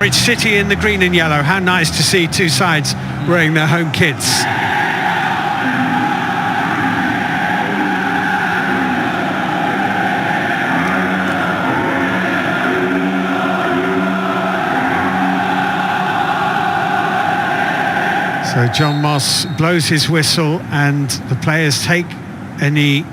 Nорwich City in the green and yellow. How nice to see two sides wearing their home kits. So John Moss blows his whistle and the players take a knee.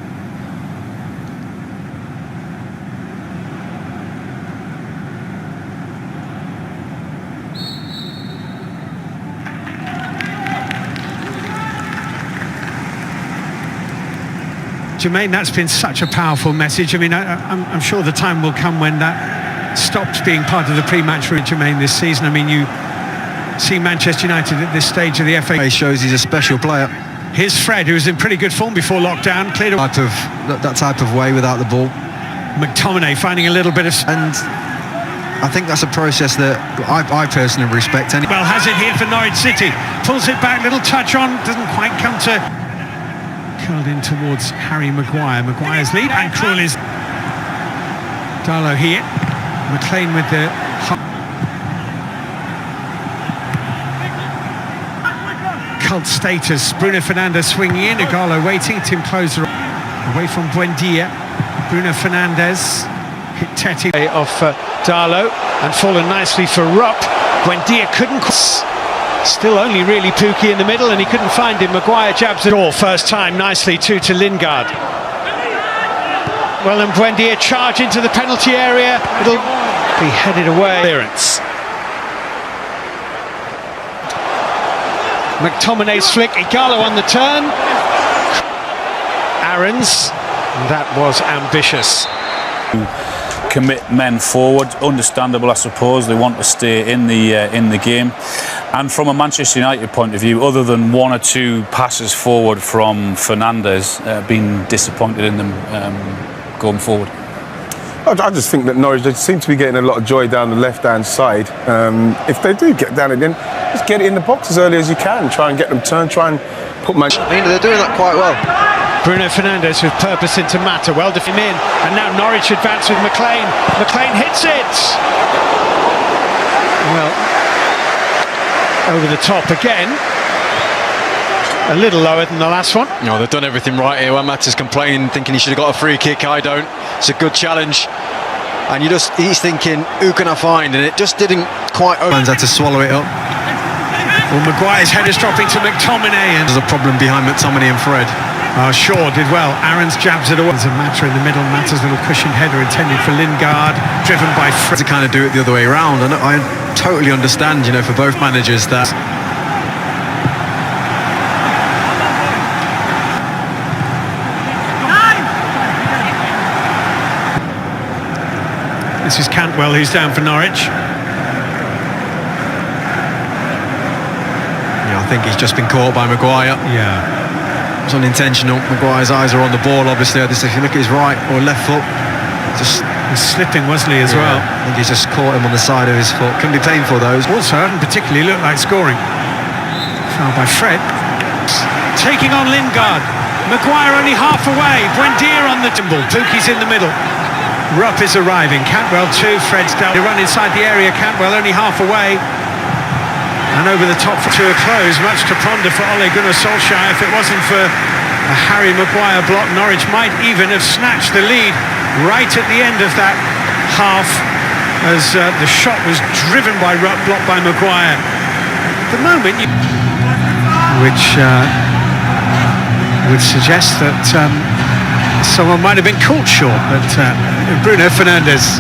Jermaine, that's been such a powerful message. I mean, I'm sure the time will come when that stops being part of the pre-match route, Jermaine, this season. I mean, you see Manchester United at this stage of the FA. He shows he's a special player. Here's Fred, who was in pretty good form before lockdown. Cleared that type of way without the ball. McTominay finding a little bit of... And I think that's a process that I personally respect. Well, has it here for Norwich City. Pulls it back, little touch on, doesn't quite come to... Curled in towards Harry Maguire. Maguire's lead, and Krul is... Darlow here. McLean with the... Cult status. Bruno Fernandes swinging in. Igalo waiting. Tim Closer away from Buendia. Bruno Fernandes hit Teti off Darlow and fallen nicely for Rupp. Buendia couldn't. Still only really Pukki in the middle, and he couldn't find him. Maguire jabs it all. First time nicely to Lingard. Well, and Buendia charge into the penalty area. It'll be headed away. Clearance. McTominay's flick, Igalo on the turn. Aarons, that was ambitious. Commit men forward, understandable, I suppose. They want to stay in the game. And from a Manchester United point of view, other than one or two passes forward from Fernandes, been disappointed in them going forward. I just think that Norwich, they seem to be getting a lot of joy down the left-hand side. If they do get down it, then just get it in the box as early as you can. Try and get them turned, try and put my... They're doing that quite well. Bruno Fernandes with purpose into Mata, well defended in, and now Norwich advance with McLean. McLean hits it! Well, over the top again. A little lower than the last one. No, they've done everything right here. When Mata's complaining, thinking he should have got a free kick, I don't. It's a good challenge. And he's thinking, who can I find? And it just didn't quite open. Fans had to swallow it up. Well, Maguire's head is dropping to McTominay. And there's a problem behind McTominay and Fred. Shaw did well. Aarons jabs it away. There's a Mata in the middle. Mata's little cushioned header intended for Lingard, driven by Fred. To kind of do it the other way around. And I totally understand, for both managers that... This is Cantwell, who's down for Norwich. Yeah, I think he's just been caught by Maguire. Yeah. It's unintentional. Maguire's eyes are on the ball, obviously. If you look at his right or left foot, just he's slipping, wasn't he, as well? I think he's just caught him on the side of his foot. Can be painful, those. Also, haven't particularly looked like scoring. Foul by Fred. Taking on Lingard. Maguire only half away. Buendia on the tumble. Pukki's in the middle. Rupp is arriving. Cantwell too. Fred's down. They run inside the area. Cantwell only half away. And over the top to a close. Much to ponder for Ole Gunnar Solskjaer. If it wasn't for a Harry Maguire block, Norwich might even have snatched the lead right at the end of that half, as the shot was driven by Rupp, blocked by Maguire. At the moment, which would suggest that someone might have been caught short, but Bruno Fernandes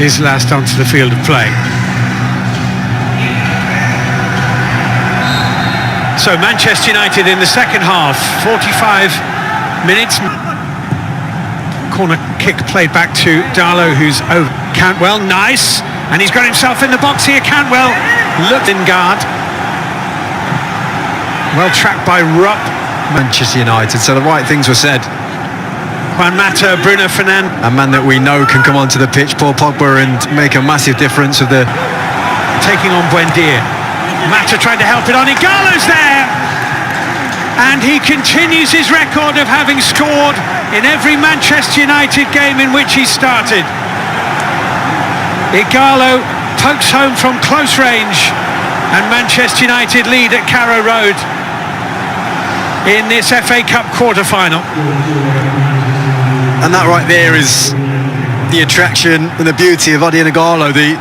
is last onto the field of play. So Manchester United in the second half, 45 minutes. Corner kick played back to Darlow, who's over. Cantwell, nice, and he's got himself in the box here. Cantwell looked in guard. Well tracked by Rupp. Manchester United, so the right things were said. Juan Mata, Bruno Fernandes. A man that we know can come onto the pitch, Paul Pogba, and make a massive difference with the... Taking on Buendia. Mata tried to help it on. Igalo's there! And he continues his record of having scored in every Manchester United game in which he started. Igalo pokes home from close range, and Manchester United lead at Carrow Road in this FA Cup quarter-final. And that right there is the attraction and the beauty of Odion Ighalo, the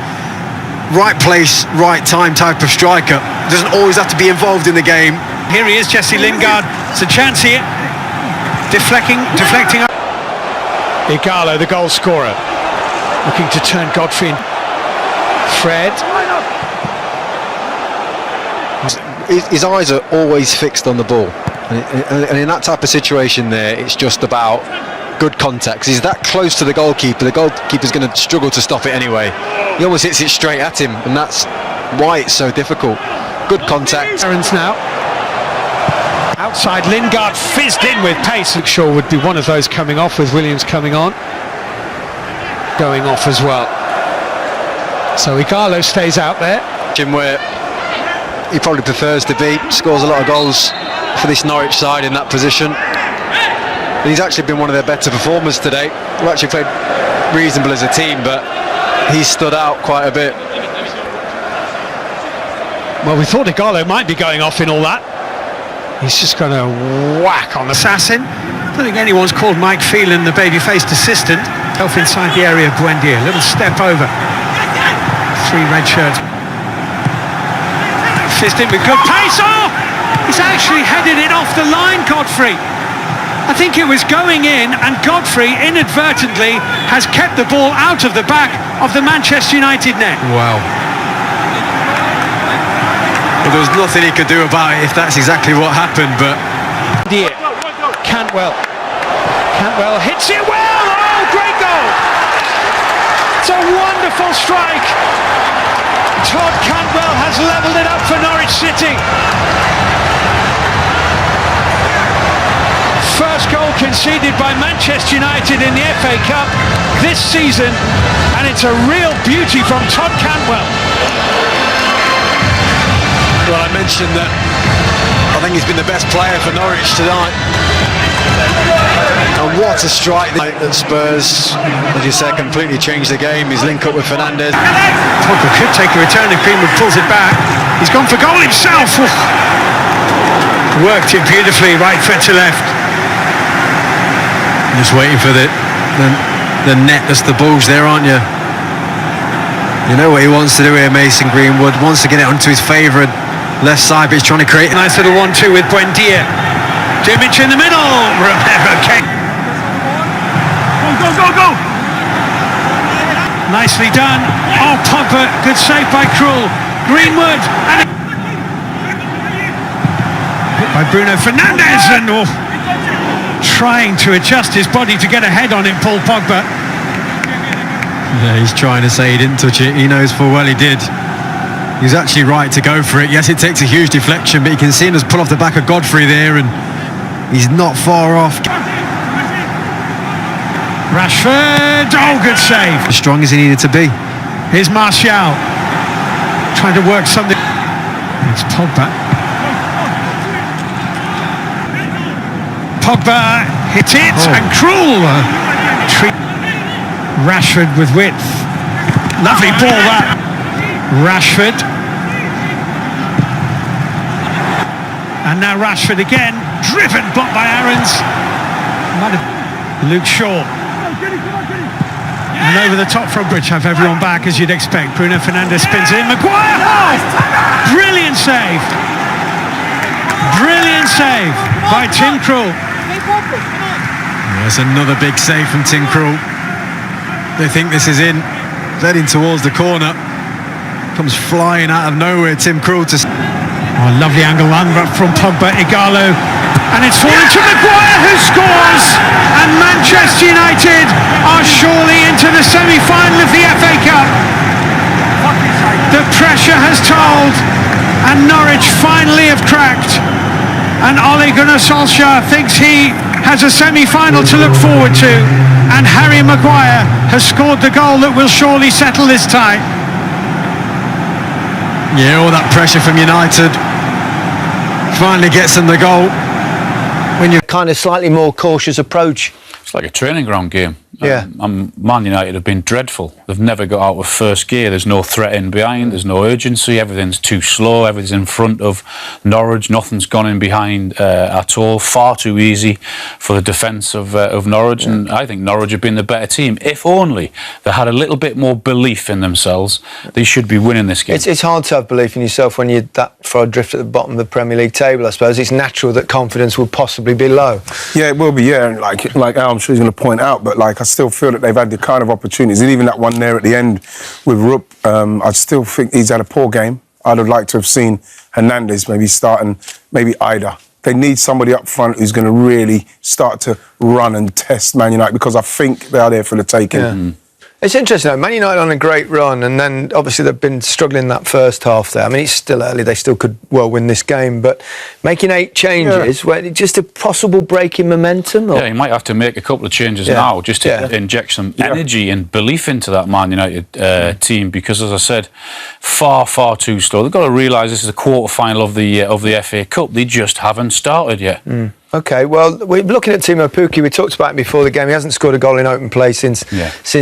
right place, right time type of striker. Doesn't always have to be involved in the game. Here he is, Jesse Lingard. It's a chance here. Deflecting up. Ighalo, the goal scorer, looking to turn Godfrey in. Fred. His eyes are always fixed on the ball, and in that type of situation there, it's just about good contact. 'Cause he's that close to the goalkeeper's going to struggle to stop it anyway. He almost hits it straight at him, and that's why it's so difficult. Good contact. Aaron's now. Outside, Lingard fizzed in with pace. Shaw would be one of those coming off, with Williams coming on. Going off as well. So Ighalo stays out there. Jim, where he probably prefers to be, scores a lot of goals for this Norwich side in that position. And he's actually been one of their better performers today. We've actually played reasonable as a team, but he's stood out quite a bit. Well, we thought Ighalo might be going off in all that. He's just going to whack on the assassin. I don't think anyone's called Mike Phelan the baby-faced assistant. Off inside the area of Buendia. Little step over. 3 red shirts. Fizzed in with good pace. Oh! He's actually headed it off the line, Godfrey. I think it was going in, and Godfrey inadvertently has kept the ball out of the back of the Manchester United net. Wow. Well, there was nothing he could do about it if that's exactly what happened, but... Cantwell hits it well. Oh, great goal. It's a wonderful strike. Todd Cantwell has levelled it up for Norwich City. First goal conceded by Manchester United in the FA Cup this season, and it's a real beauty from Todd Cantwell. Well, I mentioned that I think he's been the best player for Norwich tonight. And what a strike that Spurs, as you said, completely changed the game. His link up with Fernandes. Pogba could take a return if Greenwood pulls it back. He's gone for goal himself. Worked it beautifully, right foot to left. Just waiting for the net, that's the bulge there, aren't you? You know what he wants to do here, Mason Greenwood. Wants to get it onto his favourite left side, but he's trying to create... Nice little 1-2 with Buendia. Dimic in the middle. Remember, Go! Nicely done. Oh, Pogba, good save by Krul. Greenwood, and hit by Bruno Fernandes, and trying to adjust his body to get ahead on him, Paul Pogba. Yeah, he's trying to say he didn't touch it. He knows full well he did. He was actually right to go for it. Yes, it takes a huge deflection, but you can see him just pull off the back of Godfrey there, and he's not far off. Rashford, oh, good save. As strong as he needed to be. Here's Martial, trying to work something. It's Pogba. Pogba hit it, and Krul. Rashford with width. Lovely ball that. Rashford. And now Rashford again, driven, blocked by Aarons. Luke Shaw. And over the top from Bridge, have everyone back as you'd expect. Bruno Fernandes spins it in. Maguire! Oh! Brilliant save. Brilliant save by Tim Krul. That's another big save from Tim Krul. They think this is in. Heading towards the corner. Comes flying out of nowhere, Tim Krul to... Oh, lovely angle up from Pogba, Ighalo, and it's fallen to Maguire, who scores, and Manchester United are surely into the semi-final of the FA Cup. The pressure has told, and Norwich finally have cracked, and Ole Gunnar Solskjaer thinks he has a semi-final to look forward to, and Harry Maguire has scored the goal that will surely settle this tie. Yeah, all that pressure from United finally gets them the goal. When you're kind of slightly more cautious approach. It's like a training ground game. Yeah. Man United have been dreadful. They've never got out of first gear. There's no threat in behind. There's no urgency. Everything's too slow. Everything's in front of Norwich. Nothing's gone in behind at all. Far too easy for the defence of Norwich. And I think Norwich have been the better team. If only they had a little bit more belief in themselves, they should be winning this game. It's hard to have belief in yourself when you're that far adrift at the bottom of the Premier League table, I suppose. It's natural that confidence will possibly be low. Yeah, it will be, yeah. And like Al, I'm sure he's going to point out, but I still feel that they've had the kind of opportunities. And even that one there at the end with Rupp, I still think he's had a poor game. I'd have liked to have seen Hernandez maybe starting, maybe Ida. They need somebody up front who's going to really start to run and test Man United, because I think they are there for the taking. Yeah. It's interesting though, Man United on a great run, and then obviously they've been struggling that first half there. I mean, it's still early, they still could well win this game, but making 8 changes, just a possible break in momentum? Or? Yeah, you might have to make a couple of changes now just to inject some energy and belief into that Man United team, because as I said, far too slow. They've got to realise this is a quarter-final of the FA Cup. They just haven't started yet. OK, well, we're looking at Timo Pukki. We talked about him before the game. He hasn't scored a goal in open play since